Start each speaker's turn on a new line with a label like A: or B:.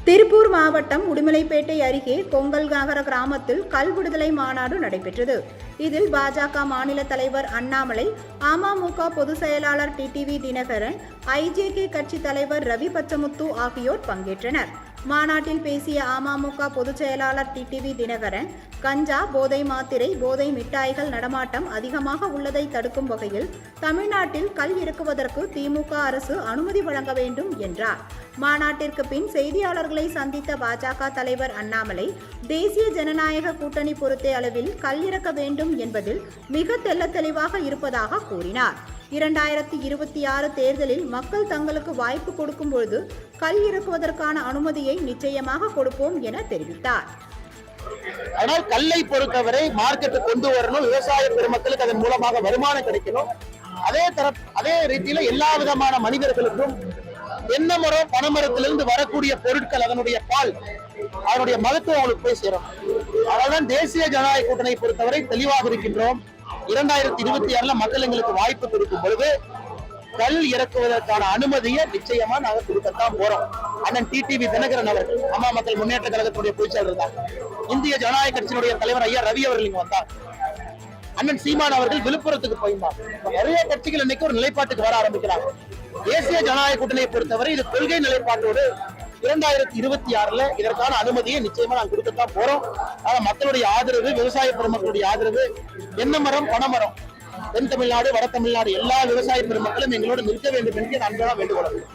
A: திருப்பூர் மாவட்டம் உடுமலைப்பேட்டை அருகே கொங்கல் நகர கிராமத்தில் கல் விடுதலை மாநாடு நடைபெற்றது. இதில் பாஜக மாநில தலைவர் அண்ணாமலை, அமமுக பொதுச் செயலாளர் டிடிவி தினகரன், ஐஜேகே கட்சி தலைவர் ரவி பச்சமுத்து ஆகியோர் பங்கேற்றனர். மாநாட்டில் பேசிய அமமுக பொதுச் செயலாளர் டிடிவி தினகரன், கஞ்சா, போதை மாத்திரை, போதை மிட்டாய்கள் நடமாட்டம் அதிகமாக உள்ளதை தடுக்கும் வகையில் தமிழ்நாட்டில் கல் இறக்குவதற்கு திமுக அரசு அனுமதி வழங்க வேண்டும் என்றார். மாநாட்டிற்கு பின் செய்தியாளர்களை சந்தித்த பாஜக தலைவர் அண்ணாமலை, தேசிய ஜனநாயக கூட்டணி பொறுத்த அளவில் கல் இறக்க வேண்டும் என்பதில் மிக தெள்ளத்தெளிவாக இருப்பதாக கூறினார். 2026 தேர்தலில் மக்கள் தங்களுக்கு வாய்ப்பு கொடுக்கும் பொழுது கல் இறக்குவதற்கான அனுமதியை நிச்சயமாக கொடுப்போம் என தெரிவித்தார்.
B: ஆனால் கல்லை பொறுத்தவரை மார்க்கெட்டு கொண்டு வரணும், விவசாய பெருமக்களுக்கு அதன் மூலமாக வருமானம் கிடைக்கணும். அதே ரீதியில எல்லா விதமான மனிதர்களுக்கும் தென்னை மரம், பனைமரத்திலிருந்து வரக்கூடிய பொருட்கள், அதனுடைய பால், அதனுடைய மகத்துவம் அவங்களுக்கு போய் சேரும். அதனால்தான் தேசிய ஜனநாயக கூட்டணியை பொறுத்தவரை தெளிவாக இருக்கின்றோம். 2026 மக்கள் எங்களுக்கு வாய்ப்பு கொடுக்கும் பொழுது கல் இறக்குவதற்கான அனுமதியை நிச்சயமா நாங்க கொடுக்கத்தான் போறோம். அண்ணன் டிடிவி தினகரன் அவர்கள் அம்மா மக்கள் முன்னேற்ற கழகத்துடைய பொதுச்செயலாளர் தான். இந்திய ஜனநாயக கட்சியினுடைய தலைவர் ஐயா ரவி அவர்கள் இங்க வந்தார். அண்ணன் சீமான் அவர்கள் விழுப்புரத்துக்கு போயிருந்தார். நிறைய கட்சிகள் இன்னைக்கு ஒரு நிலைப்பாட்டுக்கு வர ஆரம்பிக்கிறாங்க. தேசிய ஜனநாயக கூட்டணியை பொறுத்தவரை இது கொள்கை நிலைப்பாட்டோடு 2026 இதற்கான அனுமதியை நிச்சயமா நாங்கள் கொடுக்கத்தான் போறோம். ஆனா மக்களுடைய ஆதரவு, விவசாய பெருமக்களுடைய ஆதரவு, தென்னை மரம், பனைமரம், தென் தமிழ்நாடு, வட தமிழ்நாடு எல்லா விவசாய பெருமக்களும் எங்களோடு நிற்க வேண்டும் என்று அன்பாக வேண்டுகொள்கிறேன்.